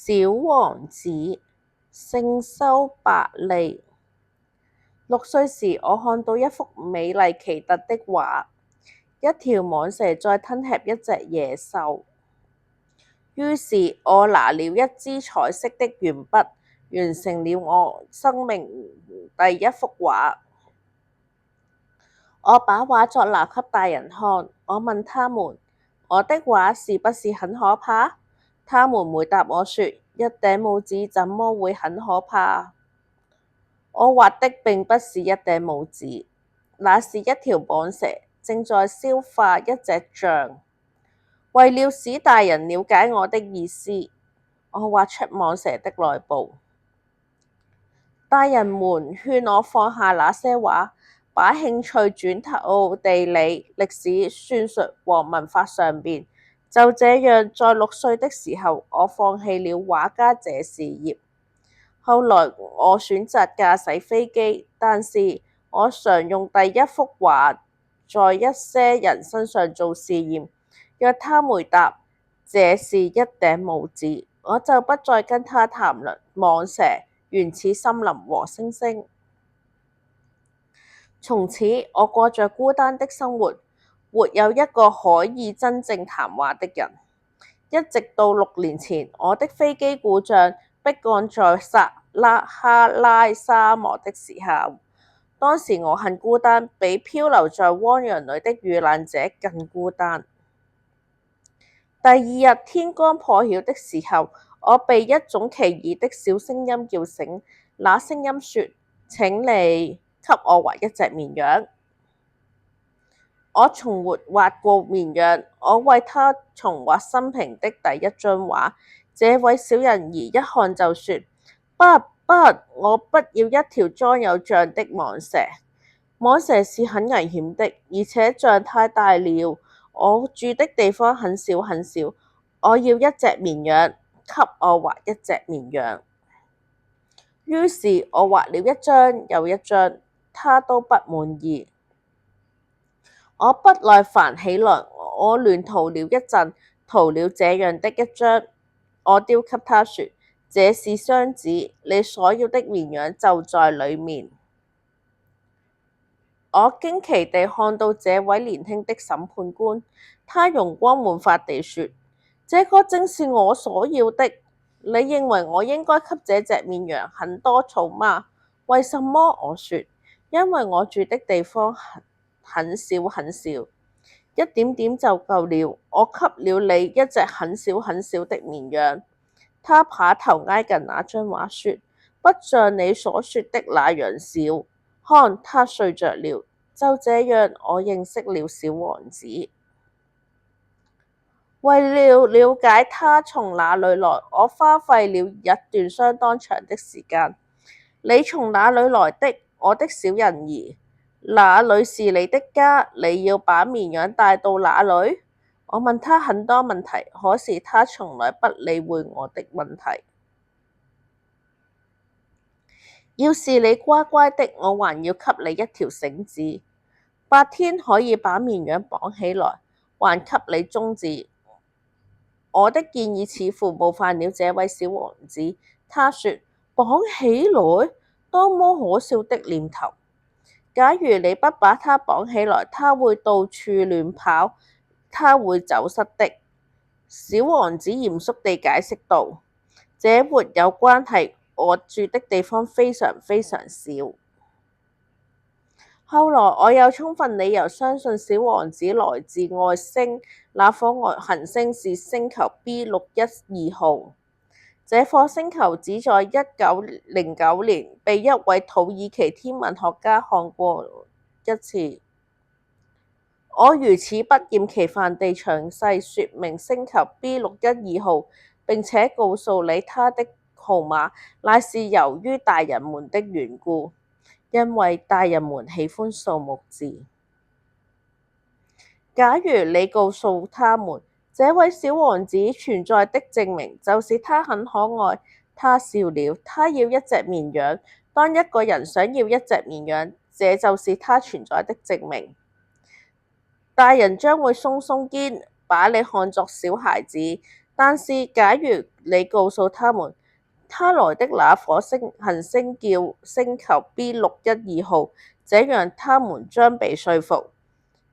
小王子，聖修伯利。6歲時，我看到一幅美麗奇特的畫，一條蟒蛇在吞吃一隻野獸。於是我拿了一支彩色的鉛筆，完成了我生命第一幅畫。我把畫作拿給大人看，我問他們：我的畫是不是很可怕？他們回答我說：一頂帽子怎麼會很可怕？我畫的並不是一頂帽子，那是一條蟒蛇正在消化一隻醬。為了使大人了解我的意思，我畫出蟒蛇的內部。大人們勸我放下那些畫，把興趣轉到地理、歷史、算術和文法上面。就這樣，在6歲的時候，我放棄了畫家這事業。後來我選擇駕駛飛機，但是我常用第一幅畫在一些人身上做試驗。若他回答這是一頂帽子，我就不再跟他談論蟒蛇、原始森林和星星。從此我過着孤單的生活，沒有一個可以真正談話的人。一直到6年前，我的飛機故障，迫降在撒哈拉沙漠的時候，當時我很孤單，比漂流在汪洋裏的遇難者更孤單。第二日天剛破曉的時候，我被一種奇異的小聲音叫醒，那聲音說：請你給我畫一隻綿羊。我從沒畫過綿羊，我為他重畫生平的第一張畫。這位小人兒一看就說：不，我不要一條裝有醬的蟒蛇。蟒蛇是很危險的，而且醬太大了。我住的地方很小很小，我要一隻綿羊，給我畫一隻綿羊。於是我畫了一張又一張，他都不滿意。我不耐煩起來，我亂塗了一陣，塗了這樣的一張。我丟給他說：這是箱子，你所要的綿羊就在裡面。我驚奇地看到這位年輕的審判官，他容光煥發地說：這個正是我所要的。你認為我應該給這隻綿羊很多草嗎？為什麼？我說：因為我住的地方很小很小，一點點就夠了。我給了你一隻很小很小的綿羊。他把頭挨近那張畫說：不像你所說的那樣小。看，他睡着了。就這樣，我認識了小王子。為了了解他從哪裡來，我花費了一段相當長的時間。你從哪裡來的，我的小人兒？哪裡是你的家？你要把綿羊帶到哪裡？我問他很多問題，可是他從來不理會我的問題。要是你乖乖的，我還要給你一條繩子，白天可以把綿羊綁起來，還給你棕子。我的建議似乎冒犯了這位小王子。他說：綁起來？多麼可笑的念頭！假如你不把它綁起來，它會到處亂跑，它會走失的。小王子嚴肅地解釋道：這沒有關係，我住的地方非常非常小。後來我有充分理由相信小王子來自外星，那顆行星是星球 B612號。這顆星球只在1909年被一位土耳其天文學家看過一次。我如此不厭其煩地詳細說明星球 B612號，並且告訴你它的號碼，乃是由於大人們的緣故，因為大人們喜歡數目字。假如你告訴他們，這位小王子存在的證明就是他很可愛。他笑了，他要一隻綿羊。當一個人想要一隻綿羊，這就是他存在的證明。大人將會鬆鬆肩，把你看作小孩子。但是假如你告訴他們，他來的那顆行星叫星球 B612號，這樣他們將被說服，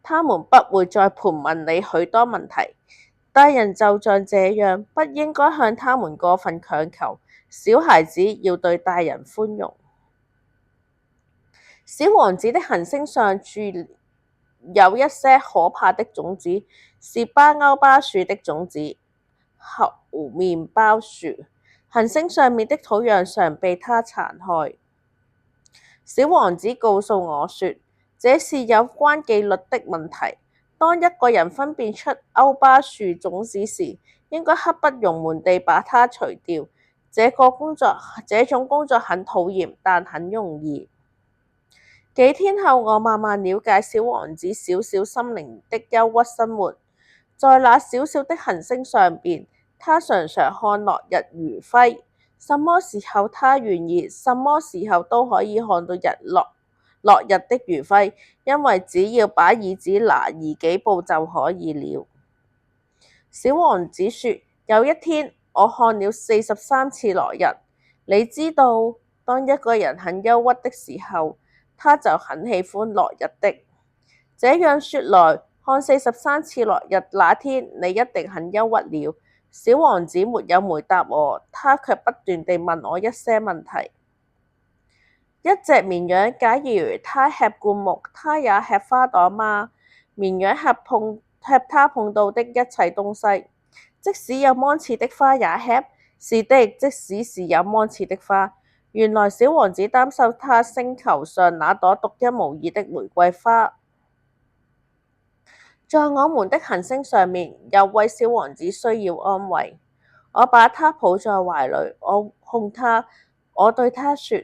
他們不會再盤問你許多問題。大人就像這樣，不應該向他們過分強求。小孩子要對大人寬容。小王子的行星上住有一些可怕的種子，是巴歐巴樹的種子，猴麵包樹。行星上面的土壤常被它殘害。小王子告訴我說，這是有關紀律的問題。當一個人分辨出歐巴樹種子時，應該刻不容緩地把它除掉。這種工作很討厭，但很容易。幾天後，我慢慢了解小王子小小心靈的憂鬱生活。在那小小的行星上邊，他常常看落日餘暉。什麼時候他願意，什麼時候都可以看到落日的餘暉，因為只要把椅子挪移幾步就可以了。小王子說，有一天我看了43次落日。你知道，當一個人很憂鬱的時候，他就很喜歡落日的。這樣說來，看43次落日那天，你一定很憂鬱了。小王子沒有回答我，他卻不斷地問我一些問題。一隻綿羊，假如它吃灌木，它也吃花朵嗎？綿羊吃它碰到的一切東西，即使有芒刺的花也吃。是的，即使是有芒刺的花。原來小王子擔心他星球上那朵獨一無二的玫瑰花。在我們的行星上面，有位小王子需要安慰。我把他抱在懷裏，我對他說，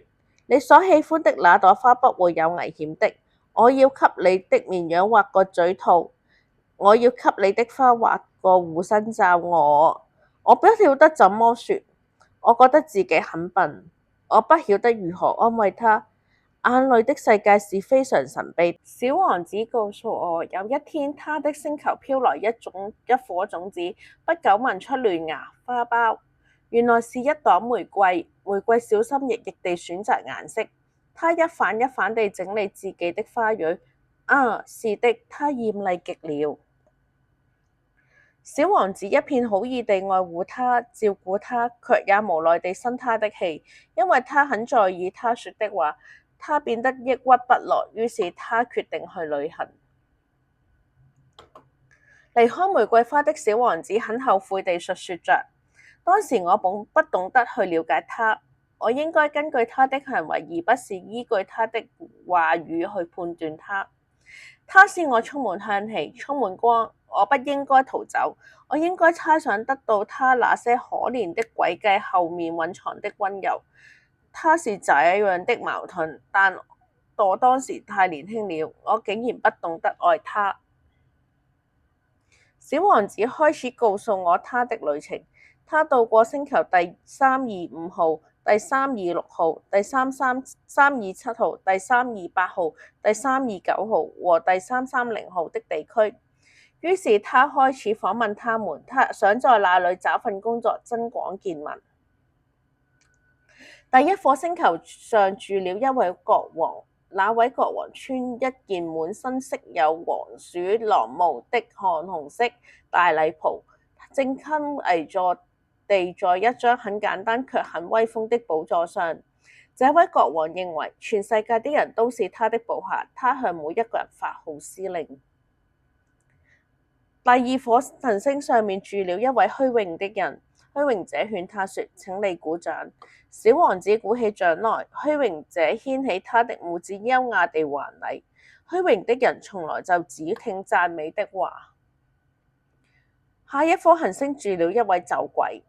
你所喜歡的那朵花不會有危險的。我要給你的綿羊畫個嘴套，我要給你的花畫個護身罩。我不曉得怎麼說，我覺得自己很笨，我不曉得如何安慰他。眼淚的世界是非常神秘。小王子告訴我，有一天他的星球飄來一顆種子，不久萌出嫩芽花苞。原來是一朵玫瑰。玫瑰小心翼翼地選擇顏色，它一瓣一瓣地整理自己的花蕊。啊，是的，它艷麗極了。小王子一片好意地愛護它、照顧它，卻也無奈地生它的氣，因為他很在意他說的話。他變得抑鬱不樂，於是他決定去旅行。離開玫瑰花的小王子很後悔地述說着，當時我不懂得去了解他，我應該根據他的行為，而不是依據他的話語去判斷他。他使我充滿香氣，充滿光，我不應該逃走，我應該猜想得到他那些可憐的詭計後面蘊藏的溫柔。他是這樣的矛盾，但我當時太年輕了，我竟然不懂得愛他。小王子開始告訴我他的旅程，他到過星球第325號、第326號、第327號、第328號、第329號和第330號的地區。於是他開始訪問他們，他想在那裡找份工作，增廣見聞。第一顆星球上住了一位國王，那位國王穿一件滿身飾有黃鼠狼毛的汗紅色大禮袍，正襟危坐地在一張很簡單卻很威風的寶座上。這位國王認為全世界的人都是他的部下，他向每一個人發號施令。第二顆行星上面住了一位虛榮的人，虛榮者勸他說，請你鼓掌。小王子鼓起掌來，虛榮者掀起他的拇指，優雅地還禮。虛榮的人從來就只聽讚美的話。下一顆行星住了一位酒鬼。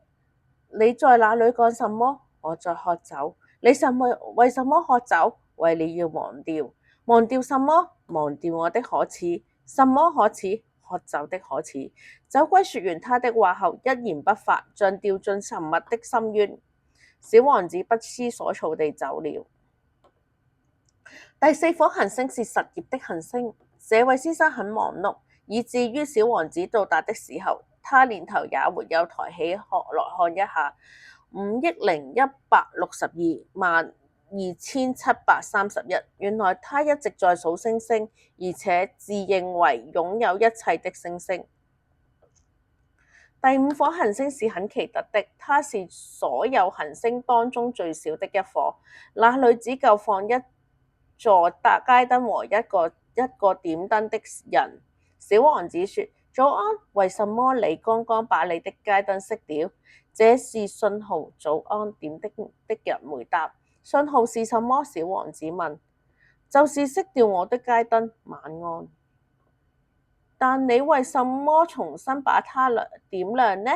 你在那裡幹什麼？我在喝酒。你為什麼喝酒？為了要忘掉。忘掉什麼？忘掉我的可恥。什麼可恥？喝酒的可恥。酒鬼說完他的話後，一言不發，像掉進沉默的深淵。小王子不知所措地走了。第四顆行星是實業的行星，這位先生很忙碌，以至於小王子到達的時候，他年頭也沒有抬起來看一下。5億01622731，原來他一直在數星星，而且自認為擁有一切的星星。第五顆行星是很奇特的，它是所有行星當中最小的一顆，那裡只夠放一座街燈和一個點燈的人。小王子說：早安，為什麼你剛剛把你的街燈熄掉？這是信號。早安，點燈的人回答。信號是什麼？小王子問。就是熄掉我的街燈。晚安。但你為什麼重新把它點亮呢？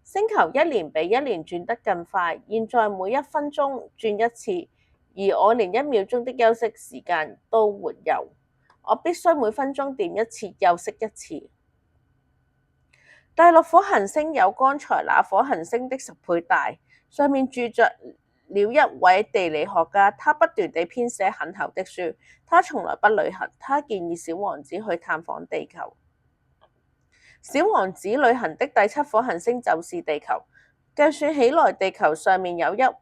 星球一年比一年轉得更快，現在每1分鐘轉一次，而我連1秒鐘的休息時間都沒有。我必須每分鐘點一次，休息一次。第6顆行星有剛才那顆行星的10倍大，上面住着了一位地理學家，他不斷地編寫很厚的書。他從來不旅行，他建議小王子去探訪地球。小王子旅行的第7顆行星就是地球。計算起來，地球上面有110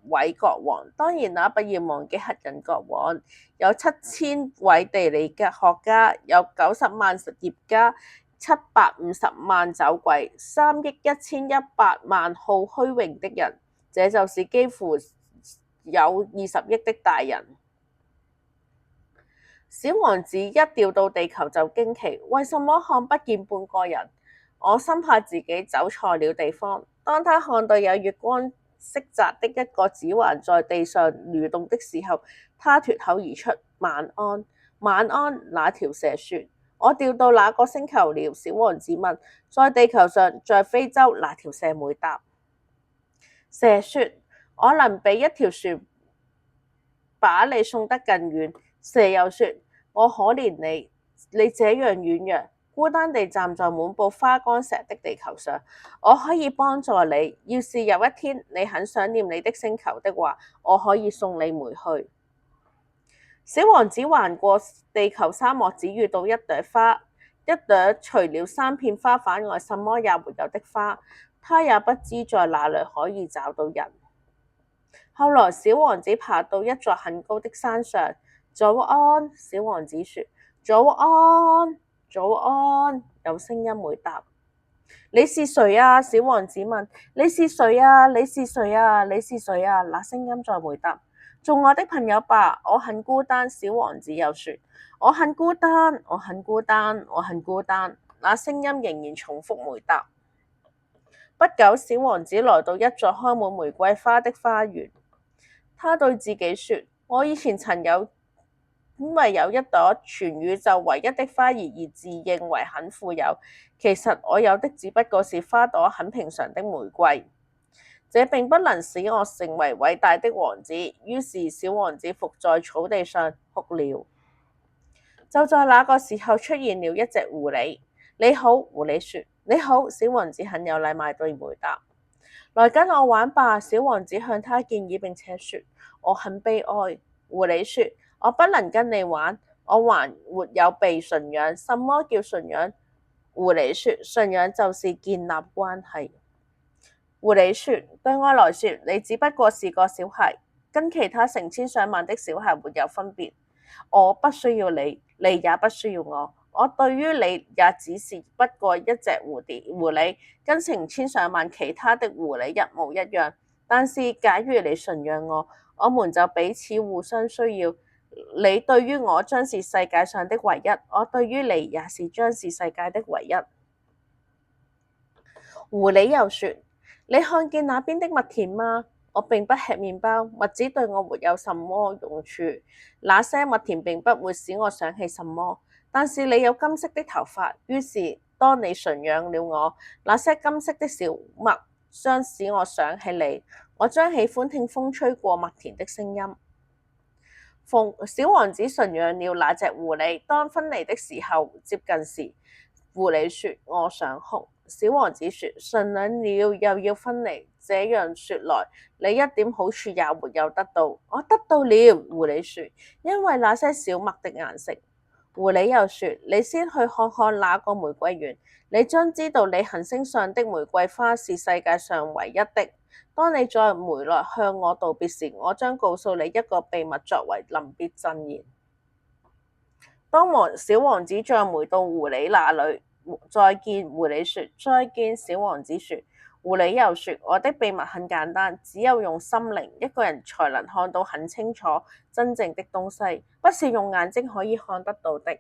位國王，當然那不要忘記黑人國王，有7000位地理學家，有90萬實業家，750萬酒鬼，3億1100萬好虛榮的人，這就是幾乎有20億的大人。小王子一掉到地球就驚奇，為什麼看不見半個人？我生怕自己走錯了地方。當他看到有月光色澤的一個指環在地上蠕動的時候，他脫口而出：晚安，晚安。那條蛇說：我掉到哪個星球了？小王子問。在地球上，在非洲。那條蛇回答。蛇說：我能比一條船把你送得更遠。蛇又說：我可憐你，你這樣軟弱，孤單地站在滿布花崗石的地球上。我可以幫助你，要是有一天你很想念你的星球的話，我可以送你回去。小王子橫過地球沙漠，只遇到一朵花，一朵除了3片花瓣外什麼也沒有的花。他也不知在哪裡可以找到人。後來小王子爬到一座很高的山上。早安，小王子說。早安，早安，有聲音回答。你是誰啊？小王子問。你是誰啊？你是誰啊？你是誰啊？那聲音在回答。做我的朋友吧，我很孤單。小王子又說。我很孤單，我很孤單，我很孤單。那聲音仍然重複回答。不久，小王子來到一座開滿玫瑰花的花園。他對自己說：我以前曾因為有一朵全宇宙唯一的花兒而自認為很富有，其實我有的只不過是花朵很平常的玫瑰。這並不能使我成為偉大的王子。於是小王子伏在草地上哭了。就在那個時候，出現了一隻狐狸。你好，狐狸說。你好，小王子很有禮貌地回答。來跟我玩吧，小王子向他建議，並且說。我很悲哀。狐狸說。我不能跟你玩，我還沒有被馴養。什麼叫馴養？狐狸說。馴養就是建立關係。狐狸說。對我來說，你只不過是個小孩，跟其他成千上萬的小孩沒有分別。我不需要你，你也不需要我。我對於你也只是不過一隻狐狸，跟成千上萬其他的狐狸一模一樣。但是假如你馴養我，我們就彼此互相需要。你對於我將是世界上的唯一，我對於你也是將是世界的唯一。狐狸又說。你看見那邊的麥田嗎？我並不吃麵包，麥子對我沒有什麼用處。那些麥田並不會使我想起什麼。但是你有金色的頭髮，於是當你馴養了我，那些金色的小麥將使我想起你。我將喜歡聽風吹過麥田的聲音。小王子馴養了那隻狐狸。當分離的時候接近時，狐狸說：我想哭。小王子說：馴養了又要分離，這樣說來，你一點好處也沒有得到。我得到了，狐狸說，因為那些小麥的顏色。狐狸又說：你先去看看那個玫瑰園，你將知道你行星上的玫瑰花是世界上唯一的。當你在回來向我道別時，我將告訴你一個秘密作為臨別贈言。當小王子將回到狐狸那裏，再見，狐狸說。再見，小王子說。狐狸又說：我的秘密很簡單，只有用心靈，一個人才能看到很清楚真正的東西，不是用眼睛可以看得到的。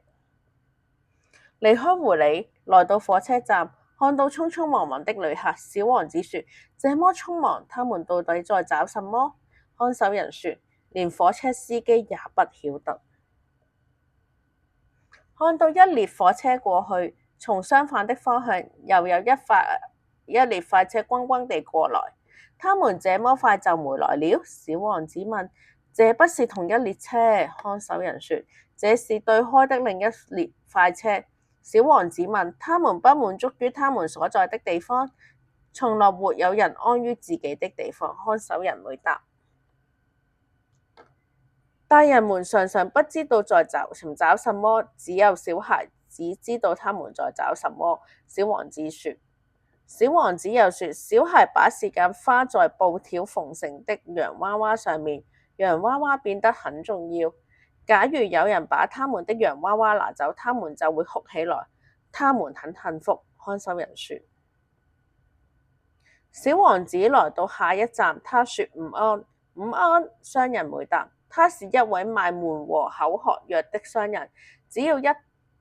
離開狐狸，來到火車站，看到匆匆忙忙的旅客，小王子說：這麼匆忙，他們到底在找什麼？看守人說：連火車司機也不曉得。看到一列火車過去，從相反的方向又有一列快車轟轟地過來。他們這麼快就回來了？小王子問。這不是同一列車，看守人說，這是對開的另一列快車。小王子問。他們不滿足於他們所在的地方？從來沒有人安於自己的地方，看守人回答。大人們常常不知道在尋找什麼，只有小孩子知道他們在找什麼。小王子說。小王子又說，小孩把時間花在布條縫成的洋娃娃上面，洋娃娃變得很重要。假如有人把他們的洋娃娃拿走，他們就會哭起來。他們很幸福，看守人說。小王子來到下一站，他說午安。午安，商人回答。他是一位賣悶和口渴藥的商人，只要一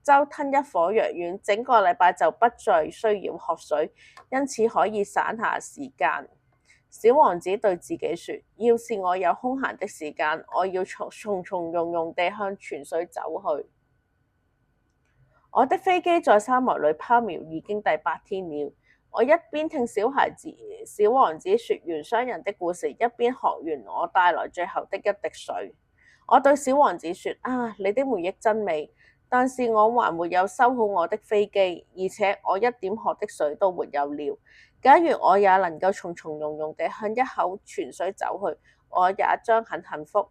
周吞一顆藥丸，整個禮拜就不再需要喝水，因此可以省下時間。小王子對自己說：要是我有空閒的時間，我要從容容地向泉水走去。我的飛機在沙漠裏拋錨已經第8天了。我一邊聽小王子說完商人的故事，一邊喝完我帶來最後的一滴水。我對小王子說：啊，你的回憶真美，但是我還沒有修好我的飛機，而且我一點喝的水都沒有了。假如我也能夠從容地向一口泉水走去，我也將很幸福。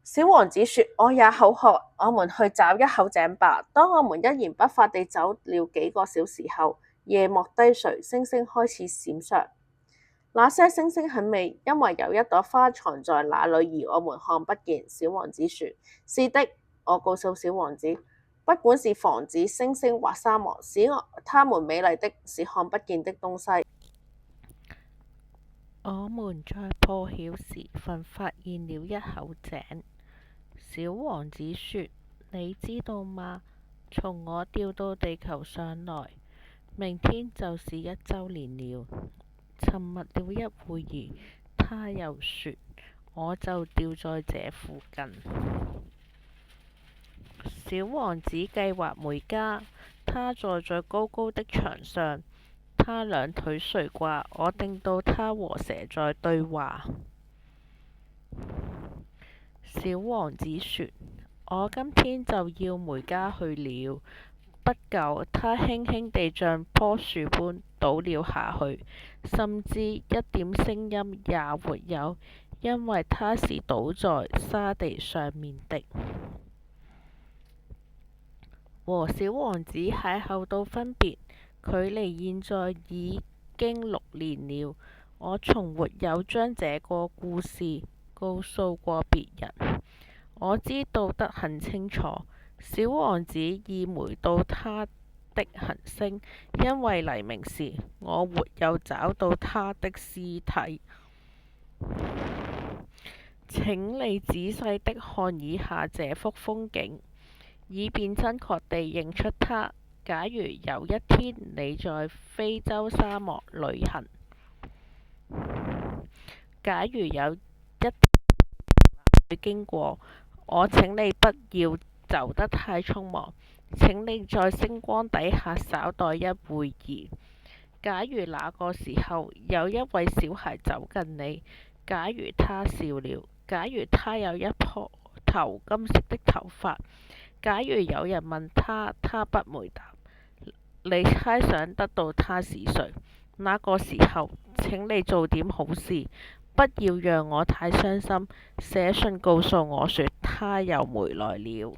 小王子說：我也口渴，我們去找一口井吧。當我們一言不發地走了幾個小時後，夜幕低垂，星星開始閃爍。那些星星很美，因為有一朵花藏在那裏，而我們看不見。小王子說：是的，我告訴小王子，不管是房子、星星或沙漠，使它們美麗的是看不見的東西。我們在破曉時分發現了一口井。小王子說：你知道嗎？從我掉到地球上來，明天就是1週年了。沉默了一會兒，他又說：我就掉在這附近。小王子計劃回家，他坐在高高的牆上，他兩腿垂掛，我聽到他和蛇在對話。小王子說：我今天就要回家去了。不久，他輕輕地像棵樹般倒了下去，甚至一點聲音也沒有，因為他是倒在沙地上面的。和小王子邂逅到分別，距離現在已經6年了。我從沒有將這個故事告訴過別人。我知道得很清楚，小王子已回到他的行星，因為黎明時我沒有找到他的屍體。請你仔細的看以下這幅風景，以便真確地認出它。假如有一天你在非洲沙漠旅行，假如有一天你經過，我請你不要走得太匆忙，請你在星光底下稍待一會兒。假如那個時候有一位小孩走近你，假如他笑了，假如他有一頭金色的頭髮，假如有人問他，他不回答，你猜想得到他是誰？那個時候，請你做點好事，不要讓我太傷心，寫信告訴我說他又回來了。